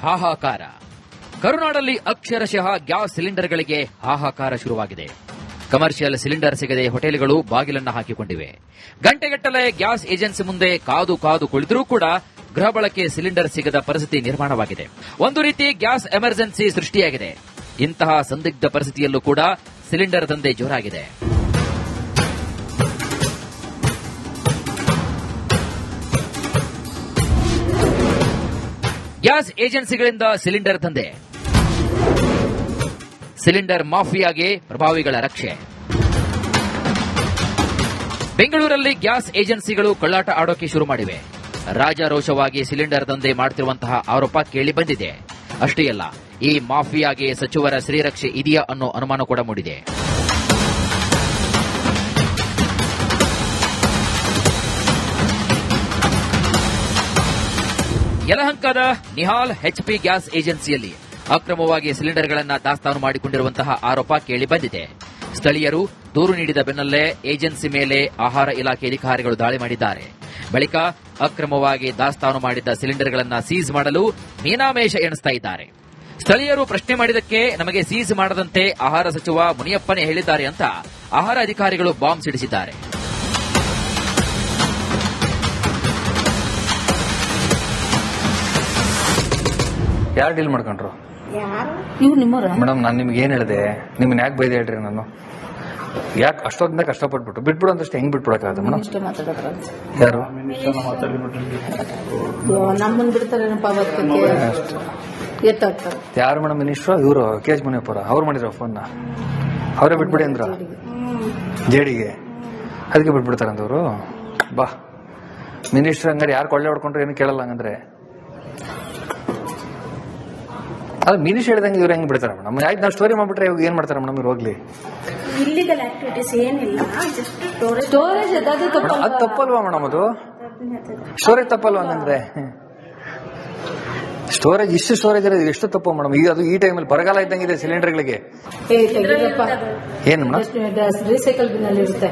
ಹಾಹಾಕಾರ. ಕರುನಾಡಲ್ಲಿ ಅಕ್ಷರಶಃ ಗ್ಯಾಸ್ ಸಿಲಿಂಡರ್ಗಳಿಗೆ ಹಾಹಾಕಾರ ಶುರುವಾಗಿದೆ. Commercial cylinder ಸಿಗದೆ ಹೋಟೆಲ್ಗಳು ಬಾಗಿಲನ್ನು ಹಾಕಿಕೊಂಡಿವೆ. ಗಂಟೆಗಟ್ಟಲೆ ಗ್ಯಾಸ್ ಏಜೆನ್ಸಿ ಮುಂದೆ ಕಾದು ಕಾದು ಕುಳಿತರೂ ಕೂಡ ಗೃಹ ಬಳಕೆ ಸಿಲಿಂಡರ್ ಸಿಗದ ಪರಿಸ್ಥಿತಿ ನಿರ್ಮಾಣವಾಗಿದೆ. ಒಂದು ರೀತಿ ಗ್ಯಾಸ್ ಎಮರ್ಜೆನ್ಸಿ ಸೃಷ್ಟಿಯಾಗಿದೆ. ಇಂತಹ ಸಂದಿಗ್ಧ ಪರಿಸ್ಥಿತಿಯಲ್ಲೂ ಕೂಡ ಸಿಲಿಂಡರ್ ದಂಧೆ ಜೋರಾಗಿದೆ. ಗ್ಯಾಸ್ ಏಜೆನ್ಸಿಗಳಿಂದ ಸಿಲಿಂಡರ್ ದಂಧೆ, ಸಿಲಿಂಡರ್ ಮಾಫಿಯಾಗೆ ಪ್ರಭಾವಿಗಳ ರಕ್ಷೆ. ಬೆಂಗಳೂರಲ್ಲಿ ಗ್ಯಾಸ್ ಏಜೆನ್ಸಿಗಳು ಕಳ್ಳಾಟ ಆಡೋಕೆ ಶುರು ಮಾಡಿವೆ. ರಾಜಾರೋಷವಾಗಿ ಸಿಲಿಂಡರ್ ದಂಧೆ ಮಾಡುತ್ತಿರುವಂತಹ ಆರೋಪ ಕೇಳಿ ಬಂದಿದೆ. ಅಷ್ಟೇ ಅಲ್ಲ, ಈ ಮಾಫಿಯಾಗೆ ಸಚಿವರ ಶ್ರೀರಕ್ಷೆ ಇದೆಯಾ ಅನ್ನೋ ಅನುಮಾನ ಕೂಡ ಮೂಡಿದೆ. ಯಲಹಂಕದ ನಿಹಾಲ್ ಎಚ್ಪಿ ಗ್ಯಾಸ್ ಏಜೆನ್ಸಿಯಲ್ಲಿ ಅಕ್ರಮವಾಗಿ ಸಿಲಿಂಡರ್ಗಳನ್ನು ದಾಸ್ತಾನು ಮಾಡಿಕೊಂಡಿರುವಂತಹ ಆರೋಪ ಕೇಳಿಬಂದಿದೆ. ಸ್ಥಳೀಯರು ದೂರು ನೀಡಿದ ಬೆನ್ನಲ್ಲೇ ಏಜೆನ್ಸಿ ಮೇಲೆ ಆಹಾರ ಇಲಾಖೆ ಅಧಿಕಾರಿಗಳು ದಾಳಿ ಮಾಡಿದ್ದಾರೆ. ಬಳಿಕ ಅಕ್ರಮವಾಗಿ ದಾಸ್ತಾನು ಮಾಡಿದ್ದ ಸಿಲಿಂಡರ್ಗಳನ್ನು ಸೀಸ್ ಮಾಡಲು ಮೀನಾಮೇಷ ಎಣಿಸ್ತಾ ಇದ್ದಾರೆ. ಸ್ಥಳೀಯರು ಪ್ರಶ್ನೆ ಮಾಡಿದಕ್ಕೆ ನಮಗೆ ಸೀಸ್ ಮಾಡದಂತೆ ಆಹಾರ ಸಚಿವ ಮುನಿಯಪ್ಪನೇ ಹೇಳಿದ್ದಾರೆ ಅಂತ ಆಹಾರ ಅಧಿಕಾರಿಗಳು ಬಾಂಬ್ ಸಿಡಿಸಿದ್ದಾರೆ. ಯಾರು ಡೀಲ್ ಮಾಡ್ಕೊಂಡ್ರು? ಮೇಡಮ್, ನಾನು ನಿಮ್ಗೆ ಏನ್ ಹೇಳಿದೆ? ನಿಮ್ಮನ್ನ ಯಾಕೆ ಬೈದೆ ಹೇಳ್ರಿ? ನಾನು ಯಾಕೆ ಅಷ್ಟೊಂದ ಕಷ್ಟಪಟ್ಬಿಟ್ಟು ಬಿಟ್ಬಿಡು ಅಂತಷ್ಟೇ ಹೆಂಗ್ ಬಿಟ್ಬಿಡಕ್ಕಾಗತ್ತೆ ಮೇಡಮ್? ಯಾರು ನಮ್ಮನ್ ಬಿಡ್ತಾರೇನಪ್ಪ ಯಾರು ಮೇಡಮ್? ಮಿನಿಸ್ಟ್ರು ಇವರು KH ಮುನಿಯಪ್ಪರ ಅವ್ರು ಮಾಡಿರೋ ಫೋನ್ ಅವರೇ ಬಿಟ್ಬಿಡಿ ಅಂದ್ರ ಜೆಡಿಗೆ, ಅದಕ್ಕೆ ಬಿಟ್ಬಿಡ್ತಾರಂತವ್ರು. ಬಾ ಮಿನಿಸ್ಟರ್ ಹಂಗಾರೆ ಯಾರು ಕೊಳ್ಳೆ ಹೊಡ್ಕೊಂಡ್ರೆ ಏನು ಕೇಳಲ್ಲ. ಹಂಗಂದ್ರೆ ಅದು ಮಿನಿಸ್ಟರ್ ಹೇಳಿದಂಗೆ ಇವ್ರು ಹೆಂಗ್ ಬಿಡ್ತಾರೆ ಮೇಡಮ್? ಆಯ್ತು, ನಾವು ಸ್ಟೋರಿ ಮಾಡ್ಬಿಟ್ರೆ ಇವಾಗ ಏನ್ ಮಾಡ್ತಾರೆ ಮೇಡಮ್? ಇವ್ರು ಹೋಗ್ಲಿ, ಇಲ್ಲಿಗಲ್ ಆಕ್ಟಿವಿಟೀಸ್ ಏನಿಲ್ಲ, ಸ್ಟೋರೇಜ್ ಅದು ತಪ್ಪಲ್ವಾ ಮೇಡಮ್? ಅದು ಸ್ಟೋರೇಜ್ ತಪ್ಪಲ್ವಾ? ಹಂಗಂದ್ರೆ ಸ್ಟೋರೇಜ್ ಇಷ್ಟು ಸ್ಟೋರೇಜ್ ಇರೋದು ಎಷ್ಟು ತಪ್ಪು ಮೇಡಮ್? ಈಗ ಅದು ಈ ಟೈಮಲ್ಲಿ ಬರಗಾಲ ಇದ್ದಂಗಿದೆ ಸಿಲಿಂಡರ್ಗಳಿಗೆ. ಏನ್ ಮೇಡಮ್? ರೀಸೈಕಲ್ ಬಿನ್ ಅಲ್ಲಿ ಇರುತ್ತೆ,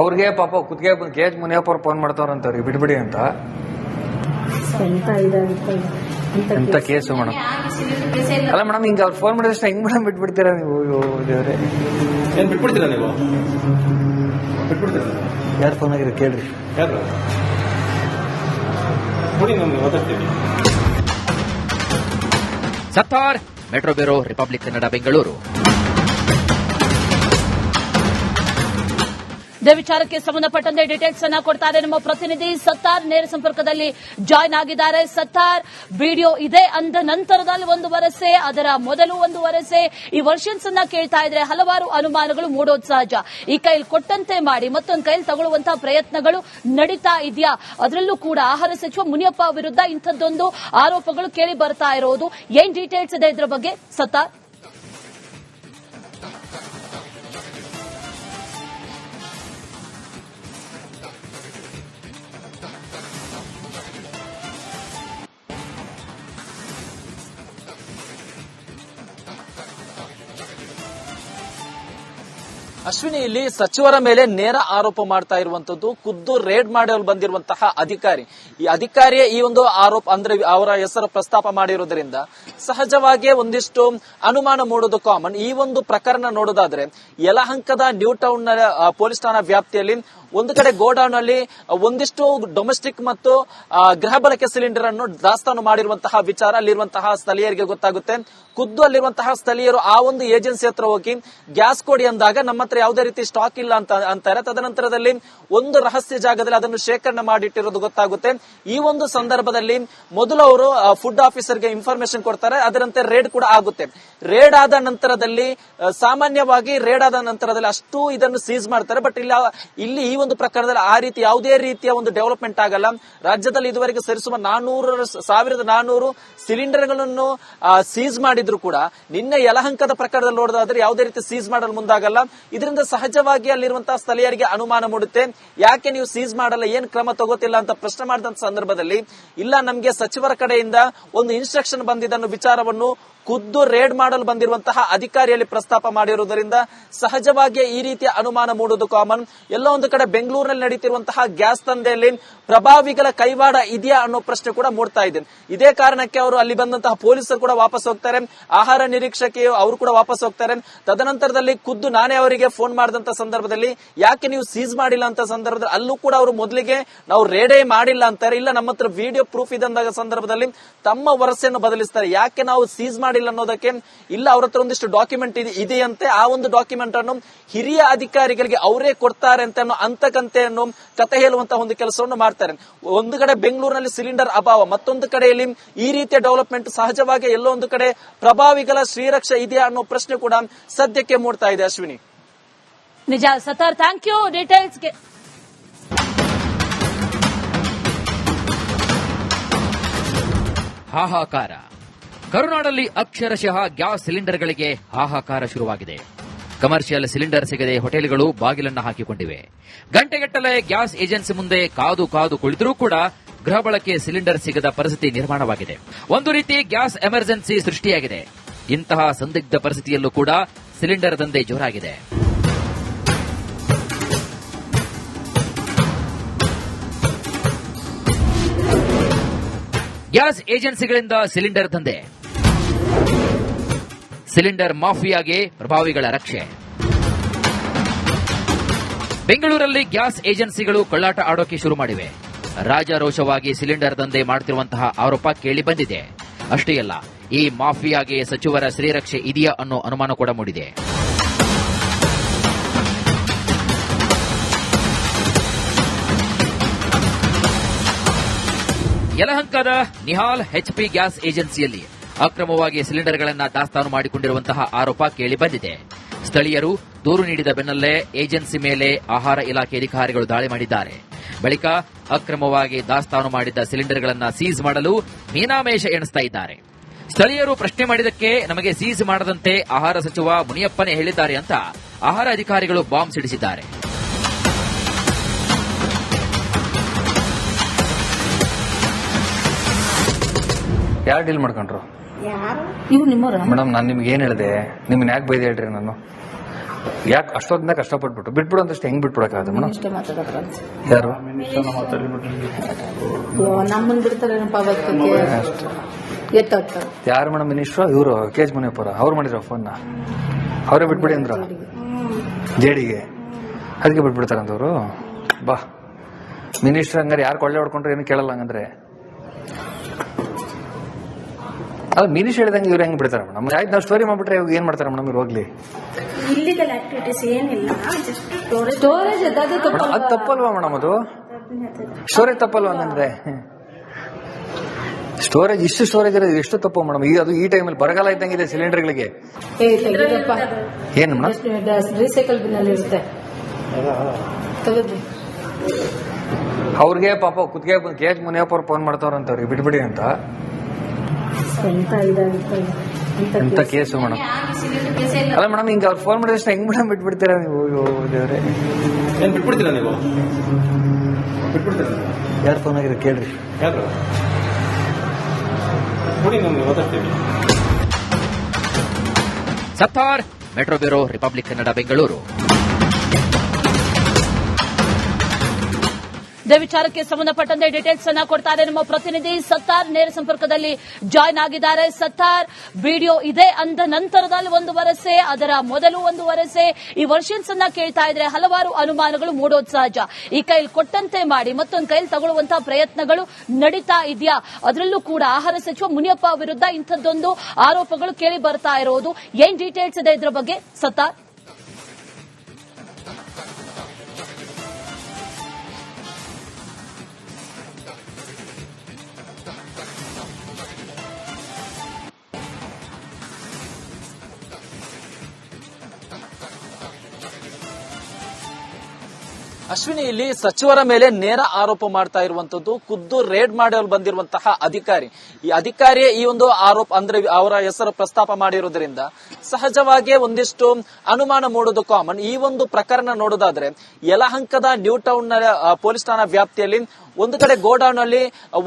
ಅವ್ರಿಗೆ ಪಾಪ ಕುತ್ತಿಗೆ KH ಮುನಿಯಪ್ಪ ಫೋನ್ ಮಾಡ್ತಾವ್ರಂತವ್ರಿಗೆ ಬಿಟ್ಬಿಡಿ ಅಂತ. ಎಂತ ಕೇಸು ಮೇಡಮ್? ಅಲ್ಲ ಮೇಡಮ್, ಹಿಂಗ ಅವ್ರು ಫೋನ್ ಮಾಡಿದಷ್ಟು ಹೆಂಗ್ ಮೇಡಮ್ ಬಿಟ್ಬಿಡ್ತೀರಾ ನೀವು? ದೇವ್ರೆ, ಏನ್ ಬಿಟ್ಬಿಡ್ತೀರಾ ನೀವು? ಬಿಟ್ಬಿಡ್ತೀರಾ? ಯಾರು ಫೋನ್ ಆಗಿರೋ ಕೇಳ್ರಿ. ಯಾರು ನೋಡಿ, ನಮ್ಗೆ ಓದಾಡ್ತೀವಿ. Sattar, metro bureau, republic Kannada, Bengaluru. ಇದೇ ವಿಚಾರಕ್ಕೆ ಸಂಬಂಧಪಟ್ಟಂತೆ ಡೀಟೇಲ್ಸ್ ಅನ್ನ ಕೊಡ್ತಾರೆ ನಮ್ಮ ಪ್ರತಿನಿಧಿ ಸತ್ತಾರ್. ನೇರ ಸಂಪರ್ಕದಲ್ಲಿ ಜಾಯ್ನ್ ಆಗಿದ್ದಾರೆ. ಸತ್ತಾರ್, ವಿಡಿಯೋ ಇದೆ ಅಂದ ನಂತರದಲ್ಲಿ ಒಂದು ವರಸೆ, ಅದರ ಮೊದಲು ಒಂದು ವರಸೆ, ಈ ವರ್ಷನ್ಸ್ ಅನ್ನ ಕೇಳ್ತಾ ಇದ್ರೆ ಹಲವಾರು ಅನುಮಾನಗಳು ಮೂಡೋದು ಸಹಜ. ಈ ಕೈಲಿ ಕೊಟ್ಟಂತೆ ಮಾಡಿ ಮತ್ತೊಂದು ಕೈಲಿ ತಗೊಳ್ಳುವಂತಹ ಪ್ರಯತ್ನಗಳು ನಡೀತಾ ಇದೆಯಾ? ಅದರಲ್ಲೂ ಕೂಡ ಆಹಾರ ಸಚಿವ ಮುನಿಯಪ್ಪ ವಿರುದ್ಧ ಇಂಥದ್ದೊಂದು ಆರೋಪಗಳು ಕೇಳಿ ಬರ್ತಾ ಇರೋದು. ಏನ್ ಡೀಟೇಲ್ಸ್ ಇದೆ ಇದರ ಬಗ್ಗೆ ಸತ್ತಾರ್? ಅಶ್ವಿನಿ, ಇಲ್ಲಿ ಸಚಿವರ ಮೇಲೆ ನೇರ ಆರೋಪ ಮಾಡ್ತಾ ಇರುವಂತದ್ದು ಖುದ್ದು ರೇಡ್ ಮಾಡಲು ಬಂದಿರುವಂತಹ ಅಧಿಕಾರಿ. ಈ ಅಧಿಕಾರಿಯೇ ಈ ಒಂದು ಆರೋಪ ಅಂದ್ರೆ ಅವರ ಹೆಸರು ಪ್ರಸ್ತಾಪ ಮಾಡಿರುವುದರಿಂದ ಸಹಜವಾಗಿಯೇ ಒಂದಿಷ್ಟು ಅನುಮಾನ ಮೂಡೋದು ಕಾಮನ್. ಈ ಒಂದು ಪ್ರಕರಣ ನೋಡೋದಾದ್ರೆ ಯಲಹಂಕದ ನ್ಯೂ ಟೌನ್ ಪೊಲೀಸ್ ಠಾಣಾ ವ್ಯಾಪ್ತಿಯಲ್ಲಿ ಒಂದು ಕಡೆ ಗೋಡೌನ್ ಅಲ್ಲಿ ಒಂದಿಷ್ಟು ಡೊಮೆಸ್ಟಿಕ್ ಮತ್ತು ಗೃಹ ಬಳಕೆ ಸಿಲಿಂಡರ್ ಅನ್ನು ದಾಸ್ತಾನು ಮಾಡಿರುವಂತಹ ವಿಚಾರ ಅಲ್ಲಿರುವಂತಹ ಸ್ಥಳೀಯರಿಗೆ ಗೊತ್ತಾಗುತ್ತೆ. ಖುದ್ದು ಅಲ್ಲಿರುವಂತಹ ಸ್ಥಳೀಯರು ಆ ಒಂದು ಏಜೆನ್ಸಿ ಹತ್ರ ಹೋಗಿ ಗ್ಯಾಸ್ ಕೊಡಿ ಅಂದಾಗ ನಮ್ಮ ಹತ್ರ ಯಾವುದೇ ರೀತಿ ಸ್ಟಾಕ್ ಇಲ್ಲ ಅಂತ ಅಂತಾರೆ. ತದನಂತರದಲ್ಲಿ ಒಂದು ರಹಸ್ಯ ಜಾಗದಲ್ಲಿ ಅದನ್ನು ಶೇಖರಣೆ ಮಾಡಿಟ್ಟಿರೋದು ಗೊತ್ತಾಗುತ್ತೆ. ಈ ಒಂದು ಸಂದರ್ಭದಲ್ಲಿ ಮೊದಲು ಅವರು ಫುಡ್ ಆಫೀಸರ್ಗೆ ಇನ್ಫಾರ್ಮೇಶನ್ ಕೊಡ್ತಾರೆ. ಅದರಂತೆ ರೇಡ್ ಕೂಡ ಆಗುತ್ತೆ. ರೇಡ್ ಆದ ನಂತರದಲ್ಲಿ ಸಾಮಾನ್ಯವಾಗಿ ರೇಡ್ ಆದ ನಂತರದಲ್ಲಿ ಅಷ್ಟು ಇದನ್ನು ಸೀಸ್ ಮಾಡ್ತಾರೆ. ಬಟ್ ಇಲ್ಲಿ ಈ ಒಂದು ಪ್ರಕರಣದಲ್ಲಿ ಆ ರೀತಿ ಯಾವುದೇ ರೀತಿಯ ಒಂದು ಡೆವಲಪ್ಮೆಂಟ್ ಆಗಲ್ಲ. ರಾಜ್ಯದಲ್ಲಿ ಇದುವರೆಗೆ ಸರಿಸುಮಾರು 1400 ಸಿಲಿಂಡರ್ಗಳನ್ನು ಸೀಸ್ ಮಾಡಿದ್ರು ಕೂಡ ನಿನ್ನೆ ಯಲಹಂಕದ ಪ್ರಕರಣದಲ್ಲಿ ನೋಡೋದಾದ್ರೆ ಯಾವುದೇ ರೀತಿ ಸೀಸ್ ಮಾಡಲು ಮುಂದಾಗಲ್ಲ. ಇದರಿಂದ ಸಹಜವಾಗಿ ಅಲ್ಲಿರುವಂತಹ ಸ್ಥಳೀಯರಿಗೆ ಅನುಮಾನ ಮೂಡುತ್ತೆ. ಯಾಕೆ ನೀವು ಸೀಸ್ ಮಾಡಲ್ಲ, ಏನ್ ಕ್ರಮ ತಗೋತಿಲ್ಲ ಅಂತ ಪ್ರಶ್ನೆ ಮಾಡಿದಂತ ಸಂದರ್ಭದಲ್ಲಿ ಇಲ್ಲ, ನಮಗೆ ಸಚಿವರ ಕಡೆಯಿಂದ ಒಂದು ಇನ್ಸ್ಟ್ರಕ್ಷನ್ ಬಂದಿದ್ದನ್ನು ವಿಚಾರವನ್ನು ಖುದ್ದು ರೇಡ್ ಮಾಡಲು ಬಂದಿರುವಂತಹ ಅಧಿಕಾರಿಯಲ್ಲಿ ಪ್ರಸ್ತಾಪ ಮಾಡಿರುವುದರಿಂದ ಸಹಜವಾಗಿ ಈ ರೀತಿಯ ಅನುಮಾನ ಮೂಡುವುದು ಕಾಮನ್. ಎಲ್ಲೋ ಒಂದು ಕಡೆ ಬೆಂಗಳೂರಿನಲ್ಲಿ ನಡೀತಿರುವಂತಹ ಗ್ಯಾಸ್ ದಂಧೆಯಲ್ಲಿ ಪ್ರಭಾವಿಗಳ ಕೈವಾಡ ಇದೆಯಾ ಅನ್ನೋ ಪ್ರಶ್ನೆ ಕೂಡ ಮೂಡ್ತಾ ಇದೆ. ಇದೇ ಕಾರಣಕ್ಕೆ ಅವರು ಅಲ್ಲಿ ಬಂದಂತಹ ಪೊಲೀಸರು ಕೂಡ ವಾಪಸ್ ಹೋಗ್ತಾರೆ, ಆಹಾರ ನಿರೀಕ್ಷಕಿಯು ಅವರು ಕೂಡ ವಾಪಸ್ ಹೋಗ್ತಾರೆ. ತದನಂತರದಲ್ಲಿ ಖುದ್ದು ನಾನೇ ಅವರಿಗೆ ಫೋನ್ ಮಾಡಿದಂತ ಸಂದರ್ಭದಲ್ಲಿ ಯಾಕೆ ನೀವು ಸೀಸ್ ಮಾಡಿಲ್ಲ ಅಂತ ಸಂದರ್ಭದಲ್ಲಿ ಅಲ್ಲೂ ಕೂಡ ಅವರು ಮೊದಲಿಗೆ ನಾವು ರೇಡೇ ಮಾಡಿಲ್ಲ ಅಂತಾರೆ. ಇಲ್ಲ, ನಮ್ಮ ಹತ್ರ ವಿಡಿಯೋ ಪ್ರೂಫ್ ಇದೆ ಅಂದಾಗ ಸಂದರ್ಭದಲ್ಲಿ ತಮ್ಮ ವರಸೆಯನ್ನು ಬದಲಿಸ್ತಾರೆ. ಯಾಕೆ ನಾವು ಸೀಸ್ ಮಾಡಿಲ್ಲ ಅನ್ನೋದಕ್ಕೆ ಇಲ್ಲ, ಅವ್ರ ಹತ್ರ ಒಂದಿಷ್ಟು ಡಾಕ್ಯುಮೆಂಟ್ ಇದೆಯಂತೆ, ಆ ಒಂದು ಡಾಕ್ಯುಮೆಂಟ್ ಅನ್ನು ಹಿರಿಯ ಅಧಿಕಾರಿಗಳಿಗೆ ಅವರೇ ಕೊಡ್ತಾರೆ ಅಂತ ಅಂತಕಂತೆ ಅನ್ನೋ ಕತೆ ಹೇಳುವಂತಹ ಒಂದು ಕೆಲಸವನ್ನು ಮಾಡ್ತಾರೆ. ಒಂದು ಕಡೆ ಬೆಂಗಳೂರಿನಲ್ಲಿ ಸಿಲಿಂಡರ್ ಅಭಾವ, ಮತ್ತೊಂದು ಕಡೆಯಲ್ಲಿ ಈ ರೀತಿಯ ಡೆವಲಪ್ಮೆಂಟ್ ಸಹಜವಾಗಿ ಎಲ್ಲೋ ಒಂದು ಕಡೆ ಪ್ರಭಾವಿಗಳ ಶ್ರೀರಕ್ಷೆ ಇದೆಯಾ ಅನ್ನೋ ಪ್ರಶ್ನೆ ಕೂಡ ಸದ್ಯಕ್ಕೆ ಮೂಡ್ತಾ ಇದೆ. ಅಶ್ವಿನಿ, ನಿಜ ಸತಾರ್, ಥ್ಯಾಂಕ್ ಯು ಡೀಟೇಲ್ಸ್ಗೆ. ಹಾಹಾಕಾರ. ಕರುನಾಡಲ್ಲಿ ಅಕ್ಷರಶಃ ಗ್ಯಾಸ್ ಸಿಲಿಂಡರ್ಗಳಿಗೆ ಹಾಹಾಕಾರ ಶುರುವಾಗಿದೆ. ಕಮರ್ಷಿಯಲ್ ಸಿಲಿಂಡರ್ ಸಿಗದೆ ಹೋಟೆಲ್ಗಳು ಬಾಗಿಲನ್ನು ಹಾಕಿಕೊಂಡಿವೆ. ಗಂಟೆಗಟ್ಟಲೆ ಗ್ಯಾಸ್ ಏಜೆನ್ಸಿ ಮುಂದೆ ಕಾದು ಕಾದು ಕುಳಿತರೂ ಕೂಡ ಗೃಹ ಬಳಕೆ ಸಿಲಿಂಡರ್ ಸಿಗದ ಪರಿಸ್ಥಿತಿ ನಿರ್ಮಾಣವಾಗಿದೆ. ಒಂದು ರೀತಿ ಗ್ಯಾಸ್ ಎಮರ್ಜೆನ್ಸಿ ಸೃಷ್ಟಿಯಾಗಿದೆ. ಇಂತಹ ಸಂದಿಗ್ಧ ಪರಿಸ್ಥಿತಿಯಲ್ಲೂ ಕೂಡ ಸಿಲಿಂಡರ್ ದಂಧೆ ಜೋರಾಗಿದೆ. ಗ್ಯಾಸ್ ಏಜೆನ್ಸಿಗಳಿಂದ ಸಿಲಿಂಡರ್ ದಂಧೆ, ಸಿಲಿಂಡರ್ ಮಾಫಿಯಾಗೆ ಪ್ರಭಾವಿಗಳ ರಕ್ಷೆ. ಬೆಂಗಳೂರಲ್ಲಿ ಗ್ಯಾಸ್ ಏಜೆನ್ಸಿಗಳು ಕೊಳ್ಳಾಟ ಆಡೋಕೆ ಶುರು ಮಾಡಿವೆ. ರಾಜಾರೋಷವಾಗಿ ಸಿಲಿಂಡರ್ ದಂಧೆ ಮಾಡುತ್ತಿರುವಂತಹ ಆರೋಪ ಕೇಳಿ ಬಂದಿದೆ. ಅಷ್ಟೇ ಅಲ್ಲ, ಈ ಮಾಫಿಯಾಗೆ ಸಚಿವರ ಶ್ರೀರಕ್ಷೆ ಇದೆಯಾ ಅನ್ನೋ ಅನುಮಾನ ಕೂಡ ಮೂಡಿದೆ. ಯಲಹಂಕದ ನಿಹಾಲ್ ಎಚ್ಪಿ ಗ್ಯಾಸ್ ಏಜೆನ್ಸಿಯಲ್ಲಿ ಅಕ್ರಮವಾಗಿ ಸಿಲಿಂಡರ್ಗಳನ್ನು ದಾಸ್ತಾನು ಮಾಡಿಕೊಂಡಿರುವಂತಹ ಆರೋಪ ಕೇಳಿ ಬಂದಿದೆ. ಸ್ಥಳೀಯರು ದೂರು ನೀಡಿದ ಬೆನ್ನಲ್ಲೇ ಏಜೆನ್ಸಿ ಮೇಲೆ ಆಹಾರ ಇಲಾಖೆ ಅಧಿಕಾರಿಗಳು ದಾಳಿ ಮಾಡಿದ್ದಾರೆ. ಬಳಿಕ ಅಕ್ರಮವಾಗಿ ದಾಸ್ತಾನು ಮಾಡಿದ್ದ ಸಿಲಿಂಡರ್ಗಳನ್ನು ಸೀಸ್ ಮಾಡಲು ಮೀನಾಮೇಷ ಎಣಿಸ್ತಾ ಇದ್ದಾರೆ. ಸ್ಥಳೀಯರು ಪ್ರಶ್ನೆ ಮಾಡಿದಕ್ಕೆ ನಮಗೆ ಸೀಸ್ ಮಾಡದಂತೆ ಆಹಾರ ಸಚಿವ ಮುನಿಯಪ್ಪನೇ ಹೇಳಿದ್ದಾರೆ ಅಂತ ಆಹಾರ ಅಧಿಕಾರಿಗಳು ಬಾಂಬ್ ಸಿಡಿಸಿದ್ದಾರೆ. ಯಾರು ಡೀಲ್ ಮಾಡ್ಕೊಂಡ್ರು? ಇವ್ರು ನಿಮ್ಮವ್ರ? ಮೇಡಮ್, ನಾನು ನಿಮ್ಗೆ ಏನ್ ಹೇಳಿದೆ? ನಿಮ್ಗೆ ಯಾಕೆ ಬೈದೆ ಹೇಳ್ರಿ? ನಾನು ಯಾಕೆ ಅಷ್ಟೊಂದ ಕಷ್ಟಪಟ್ಬಿಟ್ಟು ಬಿಟ್ಬಿಡು ಅಂತಷ್ಟು ಹೆಂಗ್ ಬಿಟ್ಬಿಡಕ್ಕಾಗತ್ತೆ ಮೇಡಮ್? ಇಷ್ಟ ಮಾತಾಡೋದ್ರ ಯಾರು ನಮ್ಮನ್ ಬಿಡ್ತಾರೇನಪ್ಪ ಎತ್ತಾಗ್ತಾರೆ. ಯಾರು ಮೇಡಮ್? ಮಿನಿಸ್ಟ್ರು ಇವರು ಕೆ ಎಚ್ ಮುನಿಯಪ್ಪರ ಅವ್ರು ಮಾಡಿರೋ ಫೋನ್ನ ಅವರೇ ಬಿಟ್ಬಿಡಿ ಅಂದ್ರ ಜೆಡಿಗೆ, ಅದಕ್ಕೆ ಬಿಟ್ಬಿಡ್ತಾರಂತವ್ರು. ಬಾ ಮಿನಿಸ್ಟರ್ ಹಂಗಾರೆ ಯಾರು ಕೊಳ್ಳೆ ಹೊಡ್ಕೊಂಡ್ರೆ ಏನು ಕೇಳಲ್ಲ. ಹಂಗಂದ್ರೆ ಅದು ಮಿನಿಸ್ಟರ್ ಹೇಳಿದಂಗೆ ಇವ್ರು ಹೆಂಗ್ ಬಿಡ್ತಾರೆ ಮೇಡಮ್? ಆಯ್ತು, ನಾವು ಸ್ಟೋರಿ ಮಾಡ್ಬಿಟ್ರೆ ಇವಾಗ ಏನ್ ಮಾಡ್ತಾರೆ ಮೇಡಮ್? ಇವ್ರು ಹೋಗ್ಲಿ. ಇಲ್ಲಿಗಲ್ ಆಕ್ಟಿವಿಟೀಸ್ ಏನಿಲ್ಲ, ಜಸ್ಟ್ ಸ್ಟೋರೇಜ್ ಅದು ತಪ್ಪಲ್ವಾ ಮೇಡಮ್? ಅದು ಸ್ಟೋರೇಜ್ ತಪ್ಪಲ್ವಾ? ಹಂಗಂದ್ರೆ ಸ್ಟೋರೇಜ್ ಇಷ್ಟು ಸ್ಟೋರೇಜ್ ಇರೋದು ಎಷ್ಟು ತಪ್ಪು ಮೇಡಮ್? ಅದು ಈ ಟೈಮಲ್ಲಿ ಬರಗಾಲ ಇದ್ದಂಗಿದೆ ಸಿಲಿಂಡರ್ಗಳಿಗೆ. ಏನು ಮೇಡಮ್? ರೀಸೈಕಲ್ ಬಿನ್ ಅಲ್ಲಿ ಇರುತ್ತೆ, ತೆಗೆದ್ರಿ. ಅವ್ರಿಗೆ ಪಾಪ ಕುತ್ತಿಗೆ ಕೆ ಎಚ್ ಮುನಿಯಪ್ಪ ಅವ್ರು ಫೋನ್ ಮಾಡ್ತಾವ್ರಂತವ್ರಿಗೆ ಬಿಟ್ಬಿಡಿ ಅಂತ. ಎಂತ ಕೇಸು ಮೇಡಮ್? ಅಲ್ಲ ಮೇಡಮ್, ಹಿಂಗ ಅವ್ರು ಫೋನ್ ಮಾಡಿದಷ್ಟು ಹೆಂಗ್ ಮೇಡಮ್ ಬಿಟ್ಬಿಡ್ತೀರಾ ನೀವು? ದೇವ್ರೆ, ಏನ್ ಬಿಟ್ಬಿಡ್ತೀರಾ ನೀವು? ಬಿಟ್ಬಿಡ್ತೀರಾ? ಯಾರು ಫೋನ್ ಆಗಿರೋ ಕೇಳ್ರಿ. ಯಾರು ನೋಡಿ, ನಮ್ಗೆ ಮಾತಾಡ್ತೀವಿ. Sattar, metro bureau, republic Kannada, Bengaluru. ಇದೇ ವಿಚಾರಕ್ಕೆ ಸಂಬಂಧಪಟ್ಟಂತೆ ಡೀಟೇಲ್ಸ್ ಅನ್ನ ಕೊಡ್ತಾರೆ ನಮ್ಮ ಪ್ರತಿನಿಧಿ ಸತ್ತಾರ್. ನೇರ ಸಂಪರ್ಕದಲ್ಲಿ ಜಾಯ್ನ್ ಆಗಿದ್ದಾರೆ. ಸತ್ತಾರ್, ವಿಡಿಯೋ ಇದೆ ಅಂದ ನಂತರದಲ್ಲಿ ಒಂದು ವರಸೆ, ಅದರ ಮೊದಲು ಒಂದು ವರಸೆ, ಈ ವರ್ಷನ್ಸ್ ಅನ್ನ ಕೇಳ್ತಾ ಇದ್ರೆ ಹಲವಾರು ಅನುಮಾನಗಳು ಮೂಡೋದು ಸಹಜ. ಈ ಕೈಲಿ ಕೊಟ್ಟಂತೆ ಮಾಡಿ ಮತ್ತೊಂದು ಕೈಲಿ ತಗೊಳ್ಳುವಂತಹ ಪ್ರಯತ್ನಗಳು ನಡೀತಾ ಇದೆಯಾ? ಅದರಲ್ಲೂ ಕೂಡ ಆಹಾರ ಸಚಿವ ಮುನಿಯಪ್ಪ ವಿರುದ್ಧ ಇಂಥದ್ದೊಂದು ಆರೋಪಗಳು ಕೇಳಿ ಬರ್ತಾ ಇರೋದು. ಏನ್ ಡೀಟೇಲ್ಸ್ ಇದೆ ಇದರ ಬಗ್ಗೆ ಸತ್ತಾರ್? ಅಶ್ವಿನಿ, ಇಲ್ಲಿ ಸಚಿವರ ಮೇಲೆ ನೇರ ಆರೋಪ ಮಾಡ್ತಾ ಇರುವಂತದ್ದು ಖುದ್ದು ರೇಡ್ ಮಾಡಲು ಬಂದಿರುವಂತಹ ಅಧಿಕಾರಿ. ಈ ಅಧಿಕಾರಿಯೇ ಈ ಒಂದು ಆರೋಪ ಅಂದ್ರೆ ಅವರ ಹೆಸರು ಪ್ರಸ್ತಾಪ ಮಾಡಿರುವುದರಿಂದ ಸಹಜವಾಗಿ ಒಂದಿಷ್ಟು ಅನುಮಾನ ಮೂಡುವುದು ಕಾಮನ್. ಈ ಒಂದು ಪ್ರಕರಣ ನೋಡೋದಾದ್ರೆ ಯಲಹಂಕದ ನ್ಯೂ ಟೌನ್ ಪೊಲೀಸ್ ಠಾಣಾ ವ್ಯಾಪ್ತಿಯಲ್ಲಿ ಒಂದು ಕಡೆ ಗೋಡೌನ್ ಅಲ್ಲಿ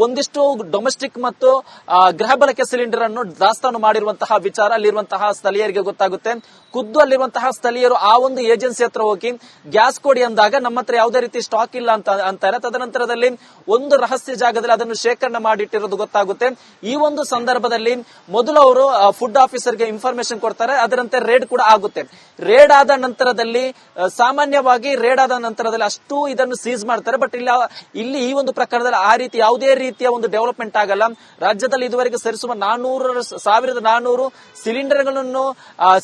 ಒಂದಿಷ್ಟು ಡೊಮೆಸ್ಟಿಕ್ ಮತ್ತು ಗೃಹ ಬಳಕೆ ಸಿಲಿಂಡರ್ ಅನ್ನು ದಾಸ್ತಾನು ಮಾಡಿರುವಂತಹ ವಿಚಾರ ಅಲ್ಲಿರುವಂತಹ ಸ್ಥಳೀಯರಿಗೆ ಗೊತ್ತಾಗುತ್ತೆ. ಖುದ್ದು ಅಲ್ಲಿರುವಂತಹ ಸ್ಥಳೀಯರು ಆ ಒಂದು ಏಜೆನ್ಸಿ ಹತ್ರ ಹೋಗಿ ಗ್ಯಾಸ್ ಕೊಡಿ ಅಂದಾಗ ನಮ್ಮ ಹತ್ರ ಯಾವುದೇ ರೀತಿ ಸ್ಟಾಕ್ ಇಲ್ಲ ಅಂತ ಅಂತಾರೆ. ತದನಂತರದಲ್ಲಿ ಒಂದು ರಹಸ್ಯ ಜಾಗದಲ್ಲಿ ಅದನ್ನು ಶೇಖರಣೆ ಮಾಡಿಟ್ಟಿರೋದು ಗೊತ್ತಾಗುತ್ತೆ. ಈ ಒಂದು ಸಂದರ್ಭದಲ್ಲಿ ಮೊದಲು ಅವರು ಫುಡ್ ಆಫೀಸರ್ಗೆ ಇನ್ಫಾರ್ಮೇಶನ್ ಕೊಡ್ತಾರೆ, ಅದರಂತೆ ರೇಡ್ ಕೂಡ ಆಗುತ್ತೆ. ರೇಡ್ ಆದ ನಂತರದಲ್ಲಿ ಸಾಮಾನ್ಯವಾಗಿ ರೇಡ್ ಆದ ನಂತರದಲ್ಲಿ ಅಷ್ಟು ಇದನ್ನು ಸೀಸ್ ಮಾಡ್ತಾರೆ. ಬಟ್ ಇಲ್ಲಿ ಈ ಒಂದು ಪ್ರಕರಣದಲ್ಲಿ ಆ ರೀತಿ ಯಾವುದೇ ರೀತಿಯ ಒಂದು ಡೆವಲಪ್ಮೆಂಟ್ ಆಗಲ್ಲ. ರಾಜ್ಯದಲ್ಲಿ ಇದುವರೆಗೆ ಸರಿಸುಮಾರು 1400 ಸಿಲಿಂಡರ್ಗಳನ್ನು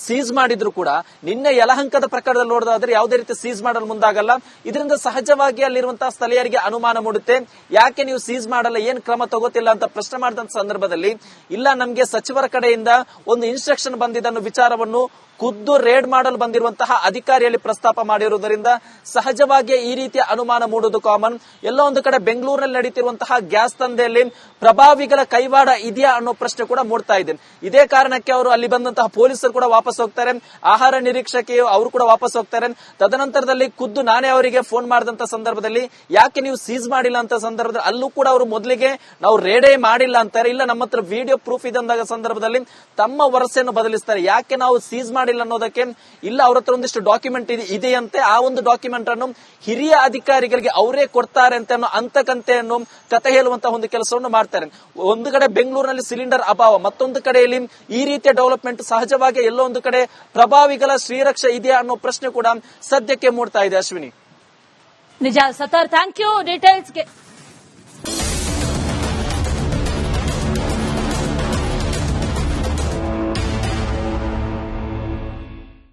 ಸೀಸ್ ಮಾಡಿದ್ರು ಕೂಡ ನಿನ್ನೆ ಯಲಹಂಕದ ಪ್ರಕರಣದಲ್ಲಿ ನೋಡೋದಾದ್ರೆ ಯಾವುದೇ ರೀತಿ ಸೀಸ್ ಮಾಡಲು ಮುಂದಾಗಲ್ಲ. ಇದರಿಂದ ಸಹಜವಾಗಿ ಅಲ್ಲಿರುವಂತಹ ಸ್ಥಳೀಯರಿಗೆ ಅನುಮಾನ ಮೂಡುತ್ತೆ. ಯಾಕೆ ನೀವು ಸೀಸ್ ಮಾಡಲ್ಲ, ಏನ್ ಕ್ರಮ ತಗೋತಿಲ್ಲ ಅಂತ ಪ್ರಶ್ನೆ ಮಾಡಿದಂತ ಸಂದರ್ಭದಲ್ಲಿ ಇಲ್ಲ, ನಮಗೆ ಸಚಿವರ ಕಡೆಯಿಂದ ಒಂದು ಇನ್ಸ್ಟ್ರಕ್ಷನ್ ಬಂದಿದ್ದ ವಿಚಾರವನ್ನು ಖುದ್ದು ರೇಡ್ ಮಾಡಲು ಬಂದಿರುವಂತಹ ಅಧಿಕಾರಿಯಲ್ಲಿ ಪ್ರಸ್ತಾಪ ಮಾಡಿರುವುದರಿಂದ ಸಹಜವಾಗಿ ಈ ರೀತಿಯ ಅನುಮಾನ ಮೂಡುವುದು ಕಾಮನ್. ಎಲ್ಲೋ ಒಂದು ಕಡೆ ಬೆಂಗಳೂರಿನಲ್ಲಿ ನಡೀತಿರುವಂತಹ ಗ್ಯಾಸ್ ದಂಧೆಯಲ್ಲಿ ಪ್ರಭಾವಿಗಳ ಕೈವಾಡ ಇದೆಯಾ ಅನ್ನೋ ಪ್ರಶ್ನೆ ಕೂಡ ಮೂಡ್ತಾ ಇದೆ. ಇದೇ ಕಾರಣಕ್ಕೆ ಅವರು ಅಲ್ಲಿ ಬಂದಂತಹ ಪೊಲೀಸರು ಕೂಡ ವಾಪಸ್ ಹೋಗ್ತಾರೆ, ಆಹಾರ ನಿರೀಕ್ಷಕಿಯು ಅವರು ಕೂಡ ವಾಪಸ್ ಹೋಗ್ತಾರೆ. ತದನಂತರದಲ್ಲಿ ಖುದ್ದು ನಾನೇ ಅವರಿಗೆ ಫೋನ್ ಮಾಡಿದಂತ ಸಂದರ್ಭದಲ್ಲಿ ಯಾಕೆ ನೀವು ಸೀಸ್ ಮಾಡಿಲ್ಲ ಅಂತ ಸಂದರ್ಭದಲ್ಲಿ ಅಲ್ಲೂ ಕೂಡ ಅವರು ಮೊದಲಿಗೆ ನಾವು ರೇಡೇ ಮಾಡಿಲ್ಲ ಅಂತಾರೆ. ಇಲ್ಲ, ನಮ್ಮ ಹತ್ರ ವಿಡಿಯೋ ಪ್ರೂಫ್ ಇದೆ ಅಂದಾಗ ಸಂದರ್ಭದಲ್ಲಿ ತಮ್ಮ ವರಸೆಯನ್ನು ಬದಲಿಸ್ತಾರೆ. ಯಾಕೆ ನಾವು ಸೀಸ್ ಮಾಡಿಲ್ಲ ಅನ್ನೋದಕ್ಕೆ ಇಲ್ಲ, ಅವ್ರ ಹತ್ರ ಒಂದಿಷ್ಟು ಡಾಕ್ಯುಮೆಂಟ್ ಇದೆಯಂತೆ, ಆ ಒಂದು ಡಾಕ್ಯುಮೆಂಟ್ ಅನ್ನು ಹಿರಿಯ ಅಧಿಕಾರಿಗಳಿಗೆ ಅವರೇ ಕೊಡ್ತಾರೆ ಅಂತ ಅಂತಕಂತೆಯನ್ನು ಕತೆ ಹೇಳುವಂತಹ ಒಂದು ಕೆಲಸವನ್ನು ಮಾಡ್ತಾರೆ. ಒಂದು ಕಡೆ ಬೆಂಗಳೂರಿನಲ್ಲಿ ಸಿಲಿಂಡರ್ ಅಭಾವ, ಮತ್ತೊಂದು ಕಡೆಯಲ್ಲಿ ಈ ರೀತಿಯ ಡೆವಲಪ್ಮೆಂಟ್ ಸಹಜವಾಗಿ ಎಲ್ಲೋ ಒಂದು ಕಡೆ ಪ್ರಭಾವಿಗಳ ಶ್ರೀರಕ್ಷೆ ಇದೆಯಾ ಅನ್ನೋ ಪ್ರಶ್ನೆ ಕೂಡ ಸದ್ಯಕ್ಕೆ ಮೂಡ್ತಾ ಇದೆ. ಅಶ್ವಿನಿ, ನಿಜ ಸತಾರ್, ಥ್ಯಾಂಕ್ ಯು ಡೀಟೇಲ್ಸ್ಗೆ.